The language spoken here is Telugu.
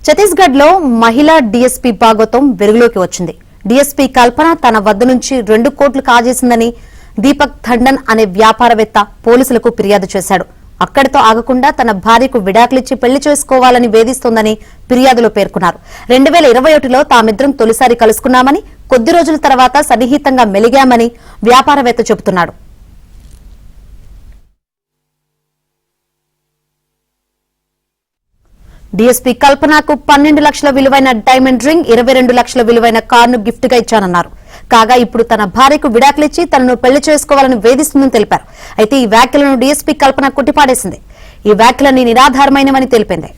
ఛత్తీస్గఢ్ లో మహిళా డీఎస్పీ భాగవతం వెలుగులోకి వచ్చింది. డీఎస్పీ కల్పన తన వద్ద నుంచి 2 కోట్లు కాజేసిందని దీపక్ థండన్ అనే వ్యాపారవేత్త పోలీసులకు ఫిర్యాదు చేశాడు. అక్కడితో ఆగకుండా తన భార్యకు విడాకులిచ్చి పెళ్లి చేసుకోవాలని వేధిస్తోందని ఫిర్యాదులో పేర్కొన్నారు. 2021లో తామిద్దరం తొలిసారి కలుసుకున్నామని, కొద్ది రోజుల తర్వాత సన్నిహితంగా మెలిగామని వ్యాపారవేత్త చెబుతున్నాడు. డీఎస్పీ కల్పనకు 12 లక్షల విలువైన డైమండ్ రింగ్, 22 లక్షల విలువైన కారును గిఫ్ట్ గా ఇచ్చానన్నారు. కాగా ఇప్పుడు తన భార్యకు విడాకులిచ్చి తనను పెళ్లి చేసుకోవాలని వేధిస్తుందని తెలిపారు. అయితే ఈ వ్యాఖ్యలను డీఎస్పీ కల్పన కొట్టిపాడేసింది. ఈ వ్యాఖ్యలన్నీ నిరాధారమైనవని తెలిపింది.